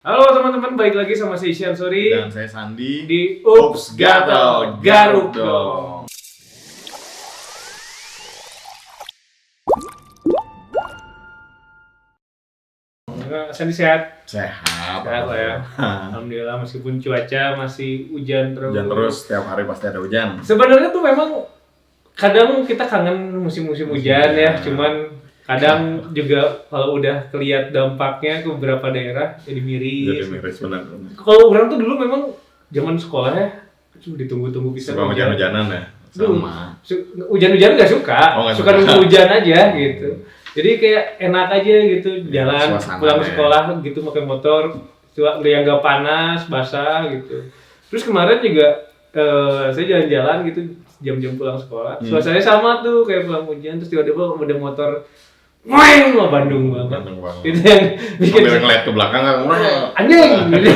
Halo teman-teman, balik lagi sama saya Isyan Sori Dan saya Sandi di Ups Gatel Garuk dong. Sandi sehat? Sehat Sehat lah ya. Alhamdulillah, meskipun cuaca masih hujan terus. Hujan terus, setiap hari pasti ada hujan. Sebenarnya tuh memang kadang kita kangen musim-musim hujan ya, cuman kadang juga kalau udah kelihatan dampaknya ke beberapa daerah jadi miris. Jadi miris benar. Kalau orang tuh dulu memang zaman sekolah ya, ditunggu-tunggu bisa Suka hujan-hujanan ya? Sama. Hujan-hujan nggak suka, Oh, suka nunggu hujan aja gitu. Jadi kayak enak aja gitu, jalan pulang sekolah gitu pakai motor, yang nggak panas, basah gitu. Terus kemarin juga saya jalan-jalan gitu jam-jam pulang sekolah, suasananya sama tuh kayak pulang hujan, terus tiba-tiba ada motor Weng, wah Bandung banget. Itu yang bikin sambil ngeliat ke belakang kan, anjing gitu.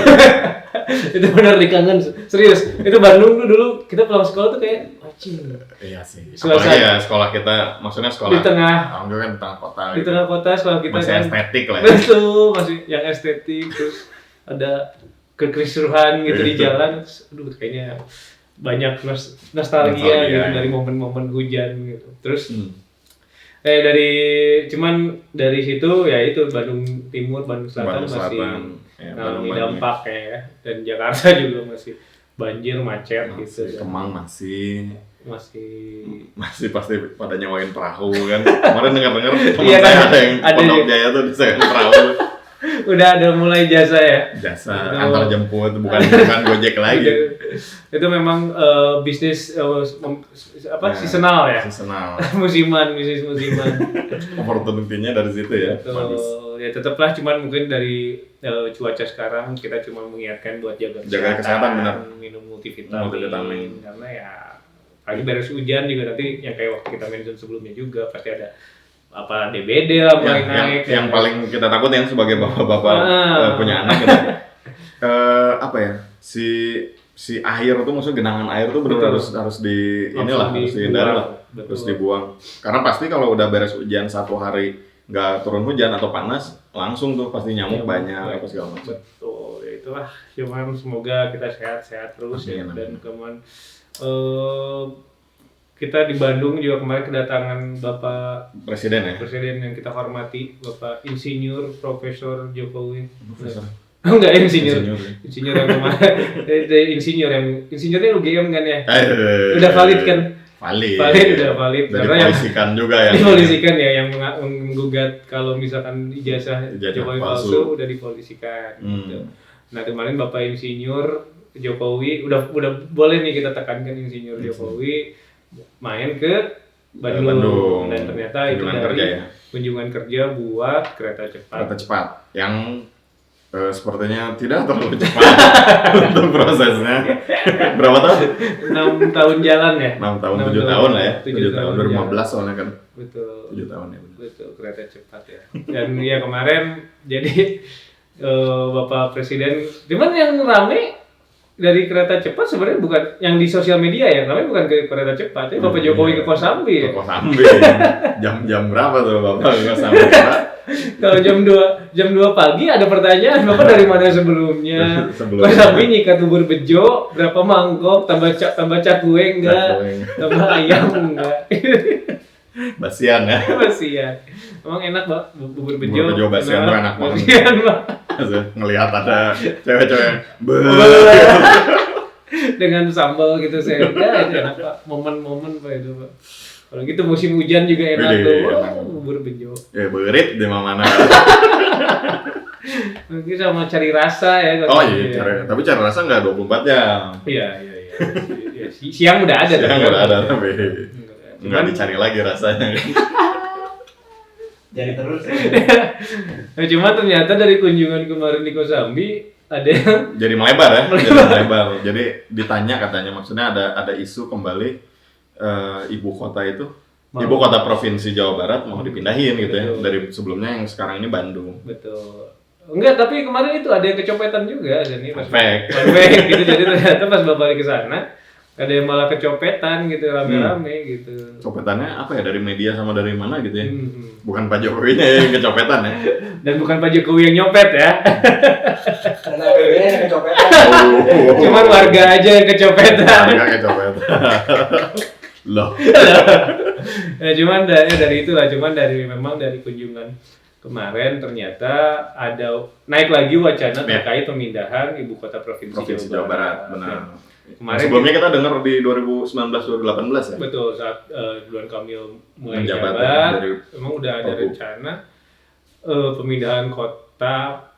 Itu benar dikangen, serius. Itu Bandung tuh dulu kita pulang sekolah tuh kayak anjing. Iya sih. Suasana. Apalagi ya sekolah kita, maksudnya sekolah Di tengah. Alhamdulillah kan di tengah kota. Di tengah kota sekolah kita masih kan estetik lah ya. betul, masih yang estetik, terus ada kekrisruhan gitu di jalan. Terus, aduh kayaknya banyak nostalgia gitu dari momen-momen hujan gitu. Terus dari situ ya itu Bandung Timur, Bandung Selatan masih mengalami dampak ya, dan Jakarta juga masih banjir, macet gitu. Kemang masih pasti pada nyewain perahu kan. Kemarin dengar teman Iya, saya ada yang ada Pondok juga. Jaya tuh disewain perahu. Udah ada mulai jasa ya. Jasa antar jemput, bukan Gojek lagi. Itu memang bisnis seasonal ya. Seasonal. bisnis musiman. Opportunity-nya dari situ ya. Bagus. Ya tetaplah, cuman mungkin dari cuaca sekarang kita cuma mengingatkan buat jaga kesehatan, benar. Minum multivitamin. Karena ya lagi beres hujan juga nanti yang kayak waktu kita mention sebelumnya juga pasti ada apa DBD lah mulai naik. Yang paling kita takut yang sebagai bapak-bapak punya anak gitu. Apa ya? Si air tuh, maksudnya genangan air tuh benar harus dihindari lah, harus dibuang. Karena pasti kalau udah beres hujan satu hari nggak turun hujan atau panas, langsung tuh pasti nyamuk banyak apa segala macam. Betul, ya itulah. Cuman semoga kita sehat-sehat terus ya. Dan kemarin kita di Bandung juga kemarin kedatangan Bapak Presiden yang kita hormati, Bapak Insinyur Profesor Jokowi. Profesor. Enggak, insinyur yang kemarin. Insinyurnya UGM kan ya? Udah valid kan? Udah valid. Udah dipolisikan juga ya. Dipolisikan ya, yang menggugat kalau misalkan ijazah Jokowi palsu udah dipolisikan gitu. Nah, kemarin Bapak Insinyur Jokowi udah boleh nih kita tekankan Insinyur Jokowi main ke Bandung. Dan ternyata itu dari kunjungan kerja buat kereta cepat yang sepertinya tidak terlalu cepat untuk prosesnya. Berapa tahun? 6 tahun jalan ya? 6 tahun, 7 tahun lah ya. 7 tahun 2015 soalnya kan. Betul. 7 tahun ya. Betul, kereta cepat ya. Dan ya kemarin jadi Bapak Presiden, cuman yang rame dari kereta cepat sebenarnya bukan yang di sosial media ya, namanya bukan ke kereta cepat ya. Bapak Jokowi ke Kosambi ya. Ke Kosambi. Jam berapa tuh Bapak ke Kosambi? Kalau jam 2 pagi ada pertanyaan, Bapak dari mana sebelumnya? Kosambi nyikat bubur bejo, berapa mangkok, tambah cakwe enggak? Tambah ayam enggak? Basian ya. Basian. Emang enak, Pak, bubur bejo. Bubur bejo basian tuh enak banget. Basian, Pak. Ngelihat ada cewek-cewek dengan sambal gitu, saya itu enak, Pak. Momen-momen Pak itu, Pak. Kalau gitu musim hujan juga enak tuh. Bubur bejo. Ya berit di mana-mana. Mungkin sama cari rasa ya. Oh iya, tapi cari rasa nggak 24 jam. Iya. Siang udah ada. Siang udah ada, tapi nggak dicari lagi rasanya. Jadi terus ya. Nah, cuma ternyata dari kunjungan kemarin di Kosambi ada yang jadi melebar. Jadi ditanya katanya, maksudnya ada isu kembali ibu kota itu, ibu kota provinsi Jawa Barat mau dipindahin gitu ya, dari sebelumnya yang sekarang ini Bandung. Betul. Enggak, tapi kemarin itu ada yang kecopetan juga sini pas Fake gitu. Jadi ternyata pas Bapak ke sana Ada yang malah kecopetan gitu rame-rame gitu. Copetannya apa ya, dari media sama dari mana gitu ya? Bukan Pak Jokowinya yang kecopetan ya? Dan bukan Pak Jokowi yang nyopet ya. Karena APBN yang kecopetan. Cuman warga aja yang kecopetan. Warga kecopetan. Loh. Ya, cuman dari itulah, memang dari kunjungan kemarin ternyata ada naik lagi wacana terkait pemindahan ibu kota provinsi Jawa Barat. Benar. Kemarin sebelumnya kita dengar di 2019-2018 ya? Betul, saat Ridwan Kamil mulai menjabat, memang udah ada rencana pemindahan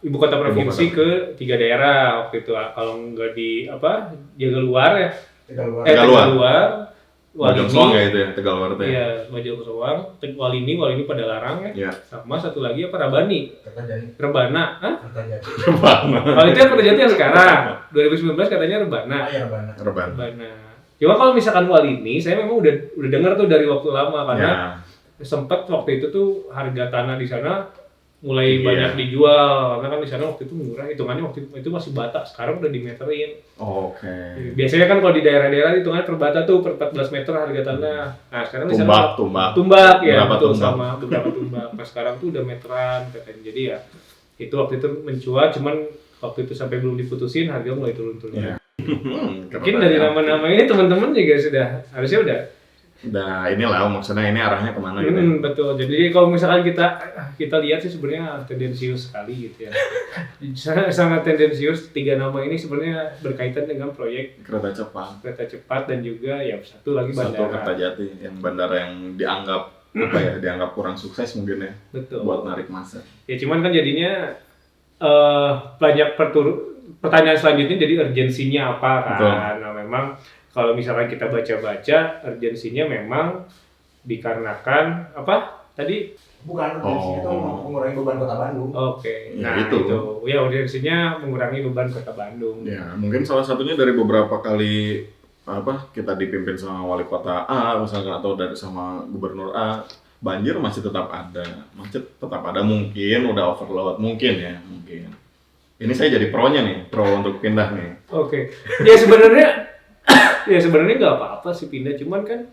ibu kota provinsi ke 3 daerah waktu itu. Kalau nggak di Jaga Luar ya. Tegal Luar. Bojong ya itu ya, Tegal Luar itu ya. Iya, Bojong Soang, Walini Padalarang ya. Sama satu lagi Rabani. Rebana. Kalau itu yang Kertajati yang sekarang. 2019 katanya Rebana. Rebana. Cuma kalau misalkan Walini, saya memang udah dengar tuh dari waktu lama karena sempat waktu itu tuh harga tanah di sana mulai banyak dijual karena kan di sana waktu itu murah, hitungannya waktu itu masih bata, sekarang udah dimeterin. Oke. Biasanya kan kalau di daerah-daerah hitungannya per bata tuh per 14 meter harga tanah. Nah, sekarang di sana tumbak ya, betul, sama beberapa tumbak. Nah, sekarang tuh udah meteran katanya. Jadi ya itu waktu itu mencuat, cuman waktu itu sampai belum diputusin harga mulai turun-turun. Yeah. Mungkin dari nama-nama ini teman-teman juga harusnya udah inilah maksudnya ini arahnya kemana gitu. Betul. Jadi kalau misalkan kita lihat sih sebenarnya tendensius sekali gitu ya. sangat tendensius, 3 nama ini sebenarnya berkaitan dengan proyek kereta cepat dan juga ya satu lagi bandara. Satu Kertajati, yang bandara yang dianggap kurang sukses mungkin ya. Betul. Buat narik massa. Ya cuman kan jadinya banyak pertanyaan selanjutnya, jadi urgensinya apa kan? Betul. Nah memang kalau misalkan kita baca-baca, urgensinya memang dikarenakan apa tadi? Bukan, urgensinya itu mengurangi beban Kota Bandung. Oke. Nah itu. Ya urgensinya mengurangi beban Kota Bandung. Ya mungkin salah satunya dari beberapa kali kita dipimpin sama wali kota A misalkan atau dari sama gubernur A, banjir masih tetap ada, macet tetap ada, mungkin udah overload mungkin. Ini saya jadi pro untuk pindah nih. Oke. Ya sebenarnya nggak apa-apa sih pindah, cuman kan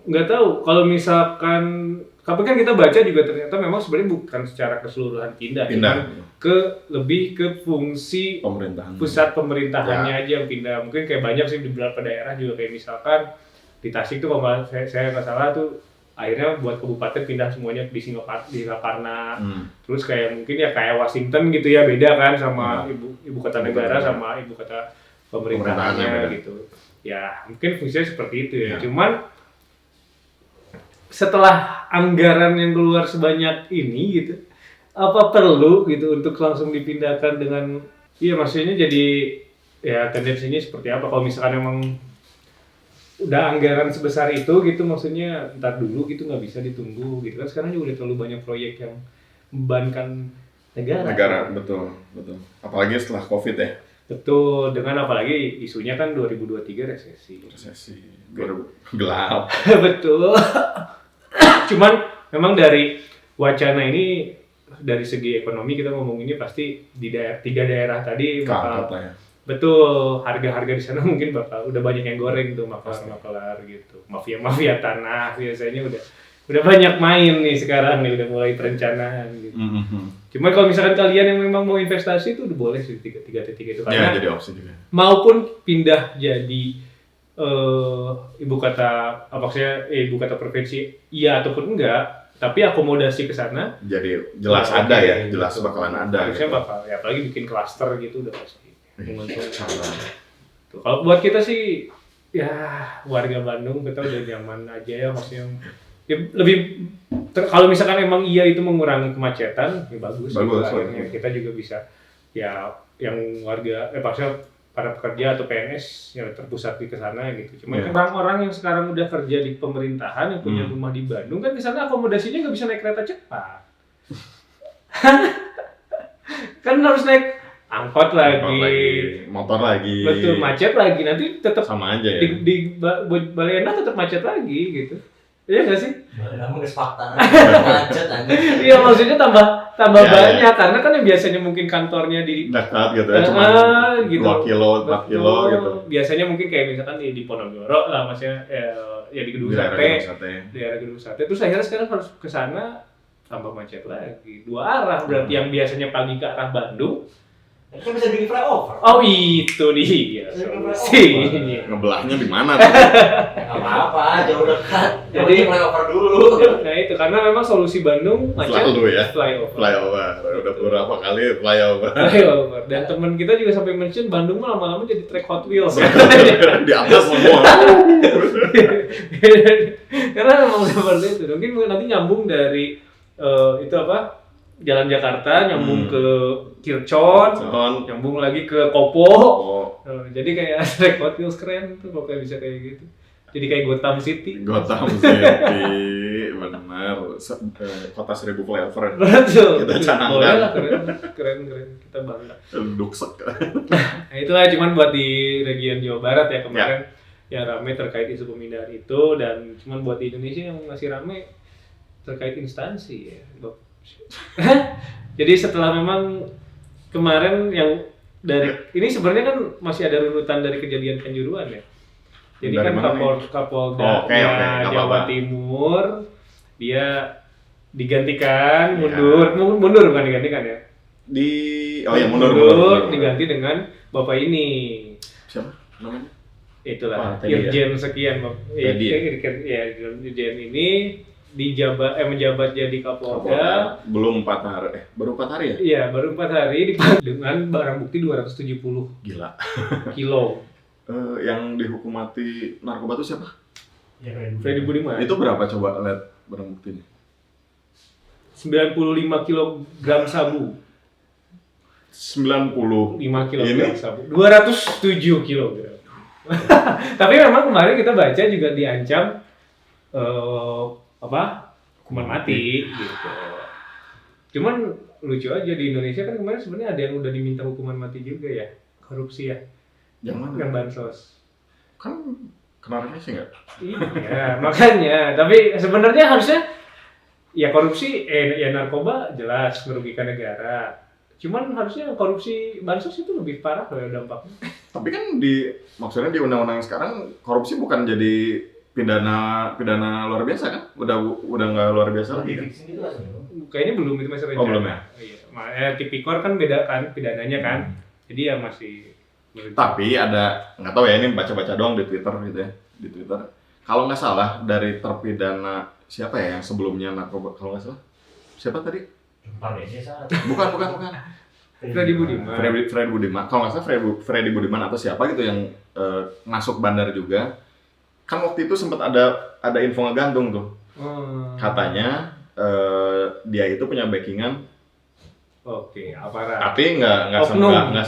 nggak tahu kalau misalkan, tapi kan kita baca juga ternyata memang sebenarnya bukan secara keseluruhan pindah. Lebih ke fungsi pusat pemerintahannya aja yang pindah. Mungkin kayak banyak sih di beberapa daerah juga, kayak misalkan di Tasik tuh kalau saya nggak salah tuh akhirnya buat kabupaten pindah semuanya di Singaparna. Terus kayak mungkin ya kayak Washington gitu ya, beda kan sama ibu kota negara sama ibu kota pemerintahannya gitu. Ya mungkin fungsinya seperti itu ya. Cuman setelah anggaran yang keluar sebanyak ini gitu, apa perlu gitu untuk langsung dipindahkan dengan maksudnya jadi ya tendensinya seperti apa kalau misalkan emang udah anggaran sebesar itu gitu, maksudnya ntar dulu gitu, nggak bisa ditunggu gitu kan. Sekarang juga udah terlalu banyak proyek yang membebankan negara. Betul. Apalagi setelah Covid ya. Betul, dengan apalagi isunya kan 2023 resesi. Gelap. Betul. Cuman memang dari wacana ini, dari segi ekonomi kita ngomong ini pasti di 3 daerah tadi bakal betul, harga-harga di sana mungkin bakal udah banyak yang goreng tuh, makelar gitu. Mafia tanah biasanya udah banyak main nih sekarang nih, udah mulai perencanaan gitu. Cuma kalau misalkan kalian yang memang mau investasi itu udah boleh sih 3 itu, karena jadi opsi juga. Maupun pindah jadi ibu kota ibu kota provinsi ataupun enggak, tapi akomodasi ke sana jadi jelas ada ya, jelas bakalan ada. Harusnya bakal ya, apalagi bikin klaster gitu udah pasti menguntungkan. Kalau buat kita sih ya warga Bandung kita udah nyaman aja ya, maksudnya lebih kalau misalkan emang itu mengurangi kemacetan ya bagus. Akhirnya kita juga bisa ya yang warga maksudnya para pekerja atau PNS yang terpusat di kesana gitu. Cuma orang-orang yang sekarang udah kerja di pemerintahan yang punya rumah di Bandung kan di sana akomodasinya nggak bisa naik kereta cepat. Kan harus naik angkot lagi, motor lagi. Betul, macet lagi, nanti tetap sama aja ya. Di Balai Endah tetap macet lagi gitu. Iya nggak sih? Namun nggak fakta, macet aja. Iya maksudnya tambah banyak karena kan yang biasanya mungkin kantornya di dekat gitu ya, cuma gitu. 2 kilo, 4 kilo gitu. Biasanya mungkin kayak misalkan di Ponorogo lah, maksudnya ya di Gedung Sate. Di daerah Gedung Sate. Terus akhirnya sekarang harus ke sana tambah macet lagi. 2 arah berarti yang biasanya pagi ke arah Bandung. Kan bisa bikin flyover. Oh itu dia. Solusinya. Ngebelahnya di mana tuh? Nggak apa-apa, jauh dekat. Jadi flyover dulu. Nah itu karena memang solusi Bandung macet. Selalu ya. Flyover. Udah beberapa kali flyover. Dan teman kita juga sampai mention Bandung mah lama-lama jadi track Hot Wheels. Di atas semua. Karena memang seperti itu. Mungkin nanti nyambung dari itu apa? Jalan Jakarta nyambung ke Kircon, nyambung lagi ke Kopo. Jadi kayak track Hot Wheels keren tuh kalau kayak bisa kayak gitu. Jadi kayak Gotham City. Gotham City, benar. Kota 1000 flyover. Betul. Kita canangkan. Boleh lah, keren. Kita bangga. Duksek. Nah itulah cuman buat di region Jawa Barat ya kemarin yang rame terkait isu pemindahan itu, dan cuman buat di Indonesia yang masih rame terkait instansi ya. Jadi setelah memang kemarin yang dari ini sebenarnya kan masih ada runutan dari kejadian Kanjuruhan ya. Jadi dari kan Kapolda Jawa Timur dia digantikan, mundur bukan digantikan ya. Mundur diganti dengan Bapak ini. Siapa namanya? Itulah Irjen sekian Irjen ini menjabat jadi Kapolda belum 4 hari. Baru 4 hari ya? Iya, baru 4 hari dengan barang bukti 270 gila kilo. Yang dihukum mati narkoba itu siapa? Ya, Freddy Budiman. Itu berapa coba lihat barang buktinya? 95 kilogram sabu. 95 kilogram sabu. 207 kilogram. Tapi memang kemarin kita baca juga diancam hukuman mati gitu. Cuman lucu aja di Indonesia kan kemarin sebenarnya ada yang udah diminta hukuman mati juga ya, korupsi ya. Yang mana? Yang bansos. Kan kena revisi nggak? Iya, makanya. Tapi sebenarnya harusnya ya korupsi, ya narkoba jelas merugikan negara. Cuman harusnya korupsi bansos itu lebih parah loh dampaknya. Tapi kan maksudnya di undang-undang sekarang korupsi bukan jadi pidana luar biasa kan? Udah nggak luar biasa lagi kan? Kayaknya belum, itu masih rencana. Oh belum ya? Iya. Tipikor kan beda kan pidananya kan. Jadi ya masih. Tapi ada, nggak tahu ya, ini baca-baca doang di Twitter gitu ya. Di Twitter. Kalau nggak salah dari terpidana siapa ya yang sebelumnya narkoba, kalau nggak salah siapa tadi? Bukan. Freddy Budiman. Freddy Budiman. Kalau nggak salah Freddy Budiman atau siapa gitu yang masuk bandar juga. Kan waktu itu sempat ada info ngegantung tuh. Katanya dia itu punya backingan. Oke, aparat. Tapi nggak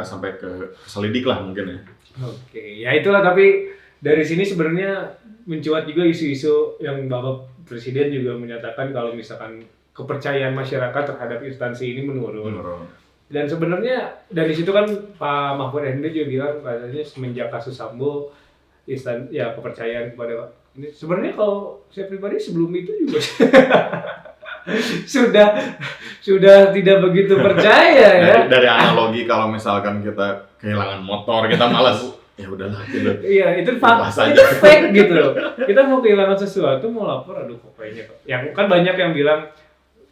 sampai ke selidik lah mungkin ya. Oke, ya itulah, tapi dari sini sebenarnya mencuat juga isu-isu yang Bapak Presiden juga menyatakan kalau misalkan kepercayaan masyarakat terhadap instansi ini menurun. Dan sebenarnya dari situ kan Pak Mahfud MD juga bilang katanya semenjak kasus Sambo kepercayaan kepada ini sebenarnya kalau saya pribadi sebelum itu juga sudah tidak begitu percaya ya. Dari analogi kalau misalkan kita kehilangan motor kita malas ya udahlah gitu. Iya, itu fake gitu loh. Kita mau kehilangan sesuatu mau lapor, aduh kok kayaknya. Yang kan banyak yang bilang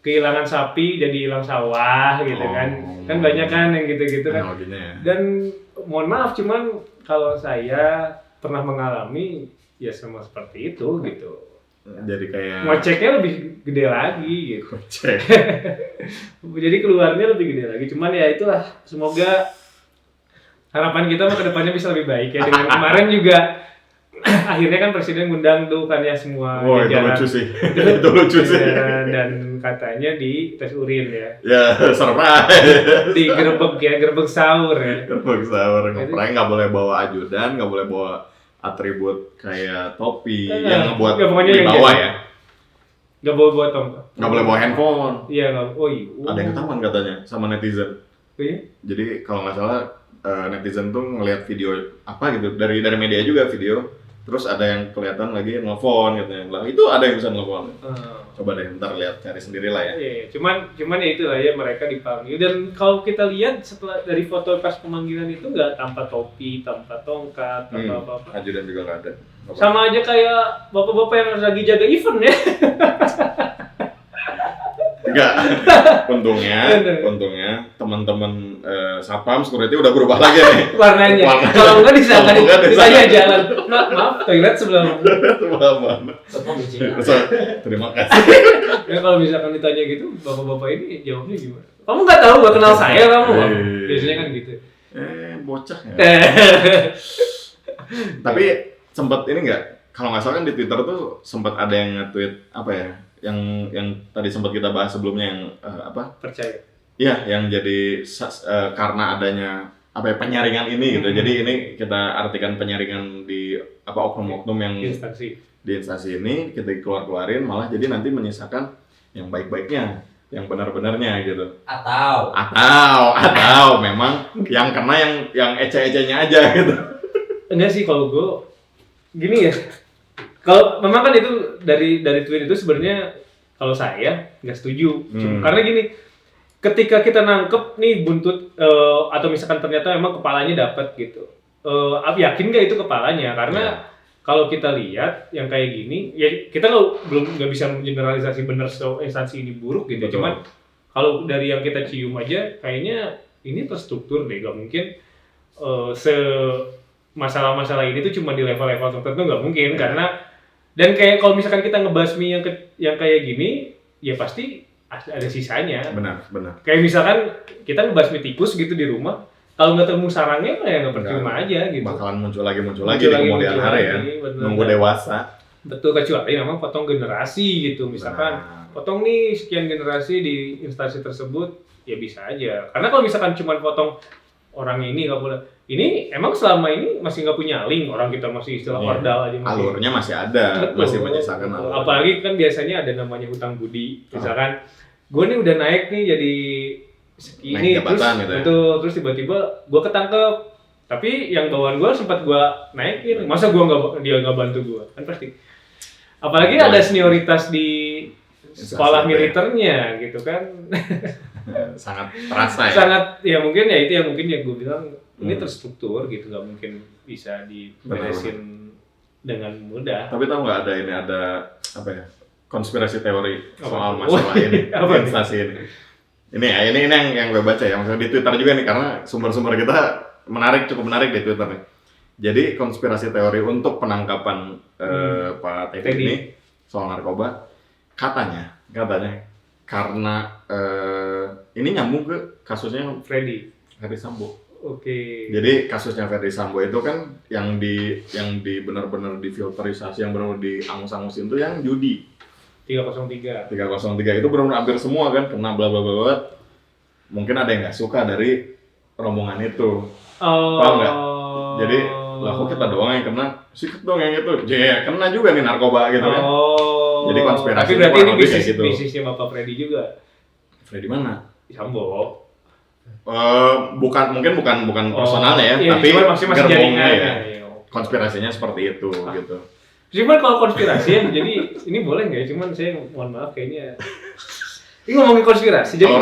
kehilangan sapi jadi hilang sawah gitu kan. Kan banyak kan yang gitu-gitu kan. Ya. Dan mohon maaf cuman kalau saya pernah mengalami ya sama seperti itu gitu. Jadi kayak ngeceknya lebih gede lagi gitu. Jadi keluarnya lebih gede lagi. Cuman ya itulah, semoga harapan kita ke depannya bisa lebih baik ya. Dengan kemarin juga akhirnya kan Presiden ngundang tuh kan ya semua jajaran. Itu lucu sih. Itu lucu sih. Dan katanya di tes urin ya. Ya, surprise. Gerbek sahur ya. Gerbek sahur. Ngeprank nggak boleh bawa ajudan, nggak boleh bawa atribut kayak topi yang ngebuat di bawah ya. Nggak boleh bawa tongkat. Nggak boleh bawa handphone. Iya nggak. Ada yang ketahuan katanya sama netizen. Iya. Jadi kalau nggak salah netizen tuh ngelihat video apa gitu dari media juga video terus ada yang kelihatan lagi nelfon katanya. Lah itu ada yang bisa nelfon. Coba deh ntar lihat cari sendiri lah ya. Iya, cuman ya itulah ya, mereka dipanggil. Dan kalau kita lihat setelah dari foto pas pemanggilan itu nggak tanpa topi, tanpa tongkat, tanpa apa-apa. Ajudan juga nggak ada. Sama aja kayak bapak-bapak yang lagi jaga event ya. Enggak. Untungnya teman-teman satpam security udah berubah lagi nih. Warnanya. Kalau enggak ditanya jalan. Maaf, toilet sebelah mana? Terima kasih. Ya kalau misalkan ditanya gitu, bapak-bapak ini jawabnya gimana? Kamu nggak tahu, nggak kenal saya kamu? Biasanya kan gitu. Bocah ya. Tapi sempat ini nggak? Kalau nggak salah kan di Twitter tuh sempat ada yang nge-tweet apa ya? Yang tadi sempat kita bahas sebelumnya yang apa? Percaya. Iya, yang jadi karena adanya apa ya, penyaringan ini gitu. Jadi ini kita artikan penyaringan di apa oknum-oknum yang di instansi ini kita keluarin malah jadi nanti menyisakan yang baik-baiknya, yang benar-benarnya gitu. Atau memang yang kena yang ece-ecenya aja gitu. Enggak sih kalau gue gini ya. Kalau memang kan itu dari tweet itu sebenarnya kalau saya nggak setuju. Karena gini, ketika kita nangkep nih buntut atau misalkan ternyata memang kepalanya dapat gitu, yakin nggak itu kepalanya? Karena kalau kita lihat yang kayak gini, ya kita nggak bisa generalisasi benar instansi ini buruk gitu. Betul. Cuman kalau dari yang kita cium aja, kayaknya ini terstruktur deh. Gak mungkin masalah-masalah ini tuh cuma di level-level tertentu, nggak mungkin karena. Dan kayak kalau misalkan kita ngebasmi yang kayak gini, ya pasti ada sisanya. Benar. Kayak misalkan kita ngebasmi tikus gitu di rumah, kalau nggak ketemu sarangnya ya nggak percuma aja gitu. Bakalan muncul lagi di kemudian hari ya. Nunggu dewasa. Betul, kecuali memang potong generasi gitu. Misalkan potong nih sekian generasi di instansi tersebut, ya bisa aja. Karena kalau misalkan cuma potong orang ini nggak boleh. Ini emang selama ini masih nggak punya link, orang kita masih istilah ordal aja. Alurnya masih ada, betul, masih menyisakan alur. Apalagi kan biasanya ada namanya hutang budi. Misalkan gue nih udah naik nih jadi segini, terus gitu, terus tiba-tiba gue ketangkep. Tapi yang bawaan gue sempat gue naikin, masa dia nggak bantu gue? Kan pasti. Apalagi ada senioritas di sekolah militernya gitu kan. Sangat terasa ya. Sangat ya mungkin ya itu yang mungkin ya gue bilang ini terstruktur gitu, nggak mungkin bisa diberesin dengan mudah. Tapi tahu nggak ada apa ya, konspirasi teori soal masalah ini instansi ini. Ini yang gue baca ya, maksudnya di Twitter juga nih karena sumber-sumber kita cukup menarik di Twitter nih. Jadi konspirasi teori untuk penangkapan Pak Teddy ini soal narkoba katanya karena ini nyambung ke kasusnya Ferdy Sambo. Oke. Jadi kasusnya Ferdy Sambo itu kan yang benar-benar difilterisasi, yang benar-benar diangus-angusin itu yang judi. 303 itu benar-benar hampir semua kan kena bla bla bla. Mungkin ada yang nggak suka dari rombongan itu. Paham nggak? Jadi lah kok kita doang yang kena, sikat dong yang itu. Kena juga nih narkoba gitu kan. Jadi konspirasi. Tapi berarti ini bisnisnya Bapak Ferdy juga. Ferdy mana? Sambo. Bukan personalnya ya, tapi masih jaringan ya. Konspirasinya seperti itu gitu. Cuman kalau konspirasi ya, jadi ini boleh nggak? Cuman saya mohon maaf kayaknya ini ngomongin konspirasi. Jadi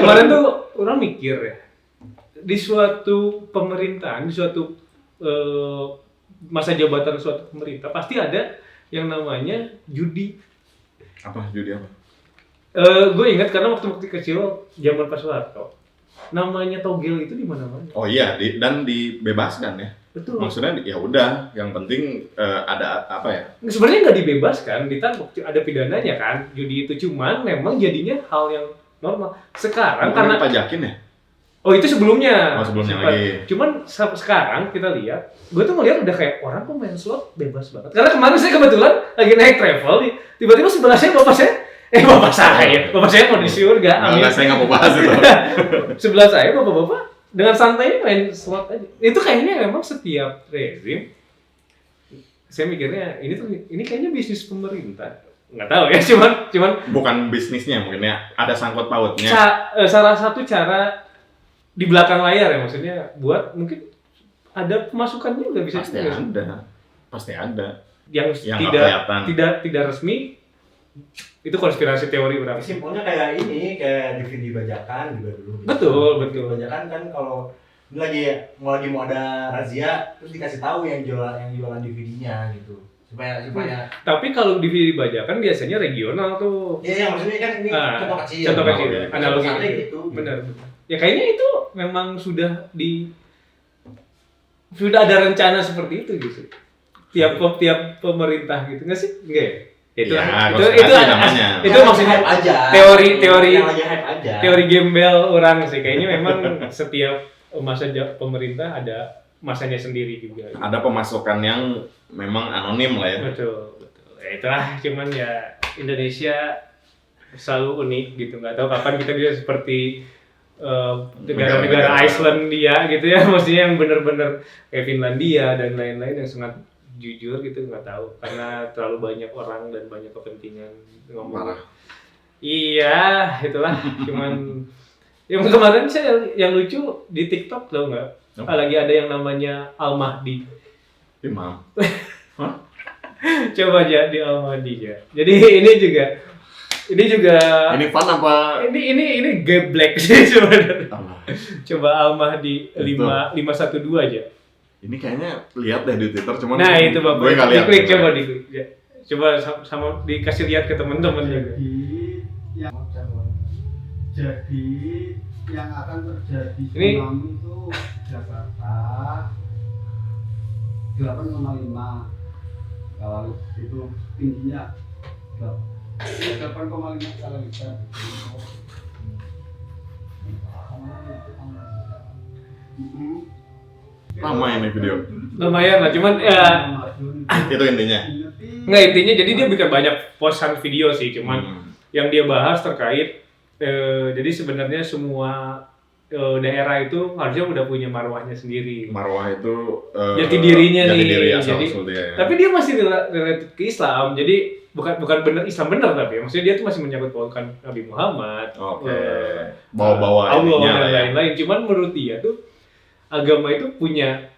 kemarin tuh orang mikir ya, di suatu pemerintahan, di suatu masa jabatan suatu pemerintah pasti ada yang namanya judi. Apa judi apa? Gue ingat karena waktu kecil zaman Pak Soeharto namanya togel itu di mana-mana. Oh iya, dan dibebaskan ya. Betul. Maksudnya ya udah, yang penting ada apa ya? Sebenarnya nggak dibebaskan, ditangkap ada pidananya kan. Judi itu cuman memang jadinya hal yang normal. Sekarang karena pajakin ya. Oh itu sebelumnya. Sebelumnya lagi. Cuman sekarang kita lihat, gue tuh ngeliat udah kayak orang kok main slot bebas banget. Karena kemarin saya kebetulan lagi naik travel, tiba-tiba sebelah saya bapak saya mau di surga. Amin. Saya nggak mau bahas itu. Sebelah saya bapak-bapak dengan santai main slot aja. Itu kayaknya memang setiap rezim. Saya mikirnya ini kayaknya bisnis pemerintah. Nggak tahu ya, cuman bukan bisnisnya mungkin ya, ada sangkut pautnya. Salah satu cara di belakang layar ya, maksudnya buat mungkin ada pemasukan juga bisa. Pasti ada. Pasti ada. Yang Yang tidak resmi itu konspirasi teori orang. Simpelnya kayak ini, kayak DVD bajakan juga dulu. Betul. DVD bajakan kan kalau lagi mau ada razia terus dikasih tahu yang jualan DVD-nya gitu. Supaya Tapi kalau DVD bajakan biasanya regional tuh. Iya, maksudnya kan ini contoh kecil. Contoh kecil. Analogi gitu. Benar. Ya kayaknya itu memang sudah ada rencana seperti itu gitu. Tiap pemerintah gitu nggak sih? Enggak ya? Itu namanya. Itu maksudnya hype aja. Teori yang lagi hype aja. Teori gembel orang sih kayaknya memang setiap masa pemerintah ada masanya sendiri juga. Ada pemasukan yang memang anonim lah ya. Betul. Ya, itulah cuman ya Indonesia selalu unik gitu. Nggak tahu kapan kita bisa seperti negara-negara Icelandia gitu ya, maksudnya yang benar-benar kayak Finlandia dan lain-lain yang sangat jujur gitu, nggak tahu karena terlalu banyak orang dan banyak kepentingan ngomong. Marah. Iya, itulah. Cuman yang kemarin saya yang lucu di TikTok tau nggak? Lagi ada yang namanya Al-Mahdi. Imam. Coba aja di Al-Mahdi ya. Jadi ini juga ini fun apa? Ini geblek sih sebenarnya. Coba Al-Mahdi 512 aja. Ini kayaknya lihat deh di Twitter, cuman nah itu Bapak, gue nggak lihat. Diklik ya. Coba sama dikasih lihat ke teman-teman juga. Jadi yang akan terjadi Ini tsunami itu Jakarta 8,5 kalau itu tingginya 8,5 skala Richter. Lama ini video. lumayan lah, cuman ya Itu intinya. nggak intinya jadi dia bikin banyak postan video sih, cuman yang dia bahas terkait jadi sebenarnya semua daerah itu harusnya udah punya marwahnya sendiri. Marwah itu Jati dirinya jati nih. diri asal Jadi, usul dia, ya. tapi dia masih related ke Islam. Jadi bukan benar Islam benar, tapi maksudnya dia tuh masih menyangkut pautkan Nabi Muhammad. Oke. Bawa-bawa Allah ininya dan lah ya. lain-lain. Cuman menurut dia tuh agama itu punya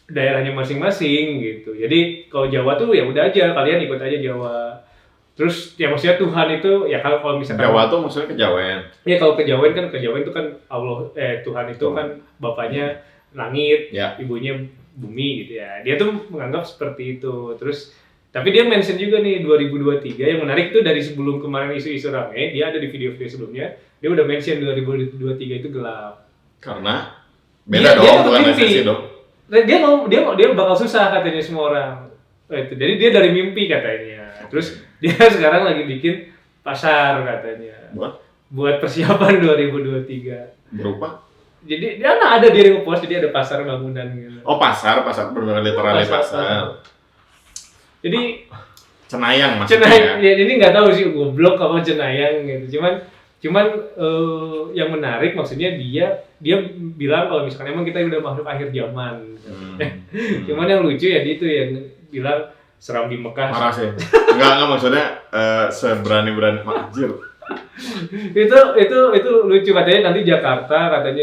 daerahnya masing-masing gitu. Jadi kalau Jawa tuh ya udah aja, kalian ikut aja Jawa. Terus ya maksudnya Tuhan itu ya kalau misalkan Jawa tuh maksudnya kejawen. ya kalau kejawen itu kan Allah Tuhan itu kan bapaknya langit, Ya. ibunya bumi gitu ya. Dia tuh menganggap seperti itu. Terus tapi dia mention juga nih 2023 yang menarik tuh dari sebelum kemarin isu-isu rame, dia ada di video-video sebelumnya, dia udah mention 2023 itu gelap. Karena beda dong, bukan resesi dong. Dia bakal susah katanya semua orang. Itu. Jadi dia dari mimpi katanya. Terus dia sekarang lagi bikin pasar katanya. Buat persiapan 2023. Berupa? Jadi dia ada dia nge-post, jadi ada pasar bangunan gitu. Oh pasar benar literally pasar. Jadi Cenayang maksudnya. ya ini nggak tahu sih goblok apa Cenayang gitu. Cuman yang menarik maksudnya dia bilang kalau misalkan emang kita udah makhluk akhir zaman. Cuman yang lucu ya dia itu yang bilang seram di Mekah. Marah sih. Enggak maksudnya seberani-berani anjir. itu lucu katanya nanti Jakarta katanya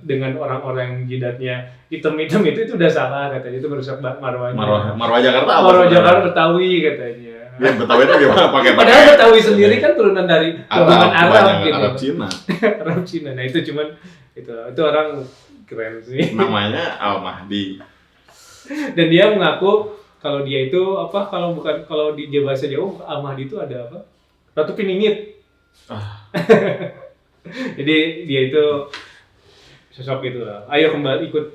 dengan orang-orang yang jidatnya hitam-hitam itu udah salah katanya, itu merusak marwahnya. Marwah Jakarta apa? Marwah Jakarta Betawi katanya. Ya Betawi itu gimana pakai? Padahal Betawi sendiri kan turunan dari gabungan Arab gitu. Arab Cina. Arab Cina. Nah itu cuman itu orang keren sih. Namanya Al-Mahdi. Dan dia mengaku kalau dia itu kalau di bahasa Jawa Al-Mahdi itu ada apa? Ratu Piningit. Jadi dia itu sosok itu lah. Ayo kembali ikut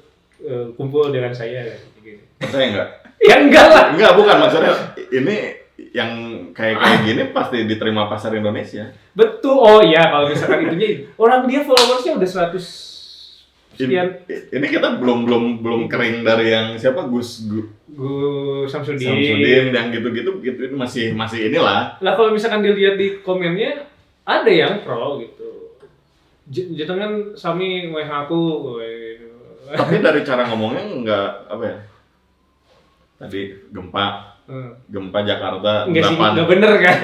kumpul dengan saya gitu. Saya enggak. Ya enggak lah. Enggak, bukan maksudnya ini yang kayak gini pasti diterima pasar Indonesia. Betul. Oh iya, kalau misalkan itunya orang dia followersnya udah 100 sekian. Ini kita belum kering dari yang siapa Gus Samsudin yang gitu itu masih inilah. Lah kalau misalkan dilihat di komennya ada yang pro gitu. Jangan sami weh aku. Tapi dari cara ngomongnya enggak apa ya? Tadi gempa Jakarta 8 enggak bener kan?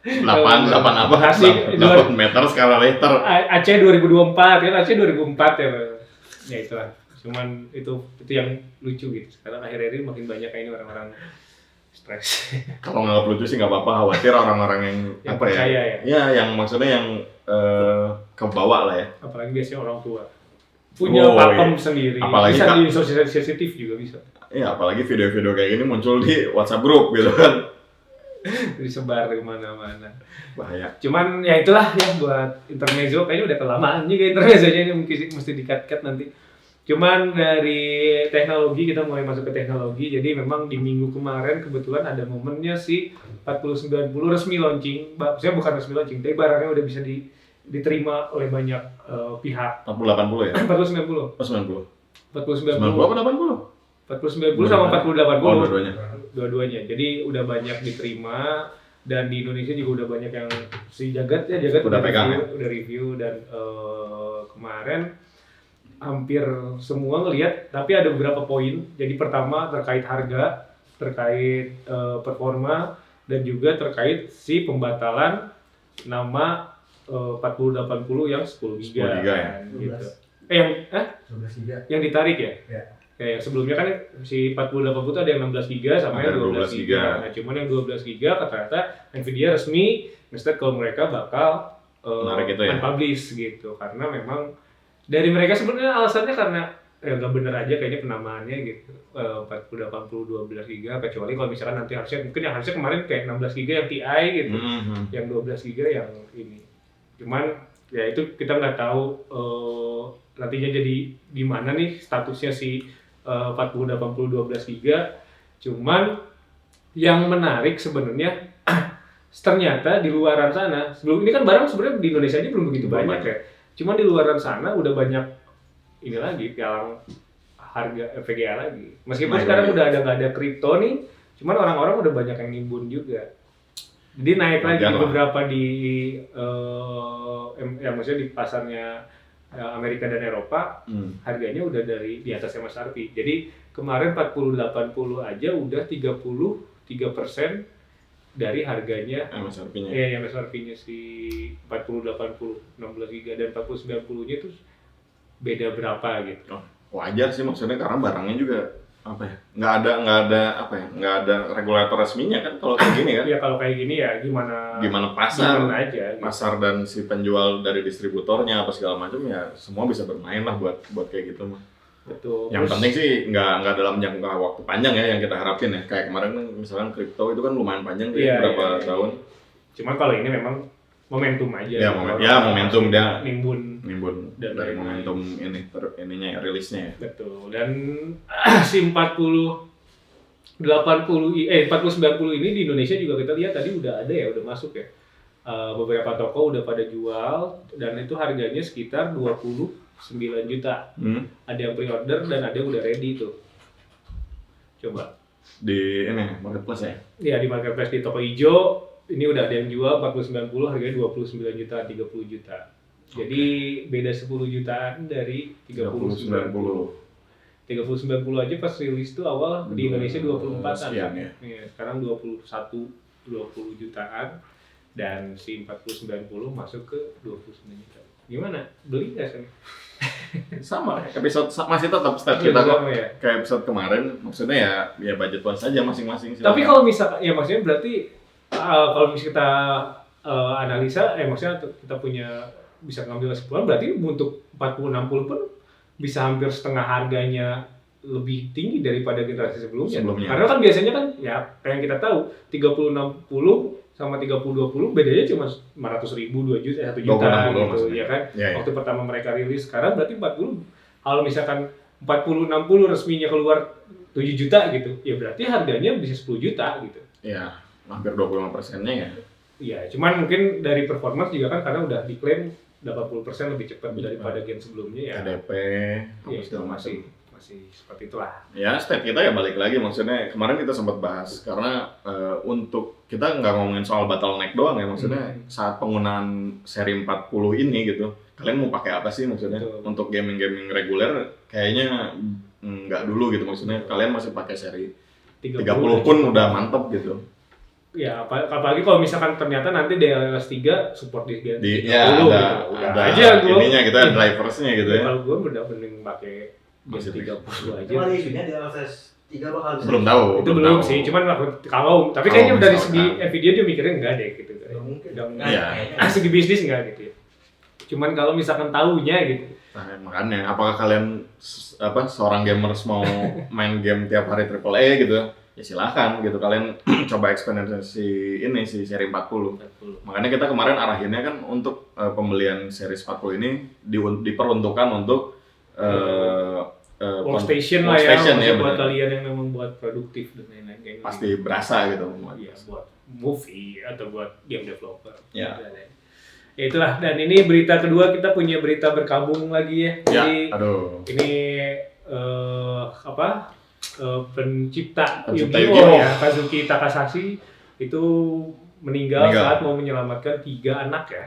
8 apa? 8 meter skala Richter. Aceh 2024 kan, Aceh 2004 ya. Ya itulah. Cuman itu yang lucu gitu. Sekarang akhir-akhir ini makin banyak kayak ini orang-orang stres. Kalau nggak lucu sih nggak apa-apa, khawatir orang-orang yang apa percaya ya. Ya, yang maksudnya yang kebawa lah ya. Apalagi biasanya orang tua punya pakem sendiri. Apalagi bisa di sosial sensitif juga bisa. Iya, apalagi video-video kayak gini muncul di WhatsApp grup gitu kan. Disebar kemana-mana. Bahaya. Cuman ya itulah ya buat intermezzo, kayaknya udah kelamaan juga intermezzonya ini, mungkin mesti di-cut nanti. Cuman dari teknologi kita mulai masuk ke teknologi, jadi memang di minggu kemarin kebetulan ada momennya si 4090 resmi launching, maksudnya bukan resmi launching, tapi barangnya udah bisa diterima oleh banyak pihak. 4080 ya? 4090. 90. 4090. 90 apa 80? 4090 sama 4080. Oh, dua-duanya. Dua-duanya. Jadi udah banyak diterima dan di Indonesia juga udah banyak yang si Jagat udah pegang review, udah review dan kemarin hampir semua ngelihat, tapi ada beberapa poin. Jadi pertama terkait harga, terkait performa, dan juga terkait si pembatalan nama 4080 yang 10 GB ya? gitu. 12 GB. Yang ditarik ya? Ya. Kayak sebelumnya kan si 4080 itu ada yang 16 GB sama yang 12 GB. Nah, cuman yang 12 GB ternyata Nvidia resmi nge-state kalau mereka bakal unpublish gitu, karena memang dari mereka sebenarnya alasannya karena nggak bener aja kayaknya penamaannya gitu. 4080 12 GB, kecuali kalau misalkan nanti harusnya kemarin kayak 16 GB yang TI gitu, yang 12 GB yang ini. Cuman ya itu kita nggak tahu nantinya jadi gimana nih statusnya si 4080 12 GB. Cuman yang menarik sebenarnya ternyata di luaran sana, sebelum ini kan barang sebenarnya di Indonesia aja belum begitu banyak ya. Cuma di luaran sana udah banyak ini lagi pialang harga VGA lagi. Meskipun sekarang udah nggak ada kripto nih, cuman orang-orang udah banyak yang nimbun juga. Jadi naik lagi di beberapa ya maksudnya di pasarnya Amerika dan Eropa, harganya udah di atas MSRP. Jadi kemarin 4080 aja udah 33% dari harganya MSRP-nya. Iya, MSRP-nya si 4080 16 GB dan 4090-nya itu beda berapa gitu. Oh, wajar sih maksudnya karena barangnya juga apa ya? Nggak ada regulator resminya kan kalau kayak gini kan. Iya, kalau kayak gini ya gimana pasar aja gitu. Pasar dan si penjual dari distributornya apa segala macam ya semua bisa bermain lah buat kayak gitu mah. Betul. Yang penting sih nggak dalam jangka waktu panjang ya yang kita harapin ya. Kayak kemarin misalkan kripto itu kan lumayan panjang berapa tahun. Cuman kalau ini memang momentum aja. Ya, momentum dia nimbun dari momentum ininya ya, rilisnya ya. Betul. Dan si 4090 ini di Indonesia juga kita lihat tadi udah ada ya, udah masuk ya. Beberapa toko udah pada jual dan itu harganya sekitar 29 juta. Ada yang pre-order dan ada yang udah ready tuh. Coba. Di ini marketplace ya? Iya, di marketplace di toko hijau ini udah ada yang jual 4090 harganya 29 juta, 30 juta. Jadi beda 10 jutaan dari 3090. 3090 aja pas rilis tuh awal di Indonesia 24-an ya. Sekarang 20 jutaan dan si 4090 masuk ke 29 juta. Gimana? Beli nggak sih? Sama, episode masih tetap start kita kok ya? Kayak episode kemarin, maksudnya ya budget wise aja masing-masing. Tapi kalau misalkan, ya maksudnya berarti kalau misalnya kita analisa, maksudnya kita punya bisa ngambil kesimpulan, berarti untuk 4060 pun bisa hampir setengah harganya lebih tinggi daripada generasi sebelumnya. Karena kan biasanya kan ya kayak yang kita tahu 3060 sama 3020 bedanya cuma 500.000, 2 juta, 1 juta gitu ya kan. Ya. Waktu pertama mereka rilis, sekarang berarti 40. Kalau misalkan 4060 resminya keluar 7 juta gitu, ya berarti harganya bisa 10 juta gitu. Iya, hampir 25%-nya ya. Iya, cuman mungkin dari performance juga kan karena udah diklaim 80% lebih cepat daripada gen sebelumnya ya. TDP, ya itu masih seperti itulah. Ya, state kita ya balik lagi, maksudnya kemarin kita sempat bahas karena untuk kita nggak ngomongin soal bottleneck doang ya, maksudnya saat penggunaan seri 40 ini gitu, kalian mau pakai apa sih maksudnya? Betul. Untuk gaming reguler kayaknya nggak dulu gitu, maksudnya kalian masih pakai seri 30 pun udah mantep gitu. Ya, apalagi kalau misalkan ternyata nanti DLSS 3 support di Gen 30 ya, gitu. Ada aja ininya kita driversnya gitu ya. Kalau gue bener-bener pakai Masih 30 aja. Cuma isunya di LSS 3 bakal bisa. Belum tahu. Itu belum sih, cuman kalau tapi kayaknya dari misalkan. segi Nvidia dia mikirnya enggak deh gitu. Nggak mungkin. Udah Iya. segi bisnis enggak gitu ya. Cuman kalau misalkan tahunya gitu. Nah, makanya apakah kalian seorang gamers mau main game tiap hari AAA gitu? Ya silakan gitu, kalian coba eksperimentasi ini si seri 40. Makanya kita kemarin arahinnya kan untuk pembelian seri 40 ini diperuntukkan untuk workstation lah workstation ya, ya, buat bener. kalian yang memang buat produktif dan lain-lain kayak gitu. Pasti berasa gitu. Iya, buat movie atau buat game developer. Ya. Ya itulah, dan ini berita kedua, kita punya berita berkabung lagi ya. Jadi aduh. ini pencipta Pencipta Yu-Gi-Oh Yu-Gi-Oh ya, Kazuki Takahashi itu meninggal saat mau menyelamatkan 3 anak ya.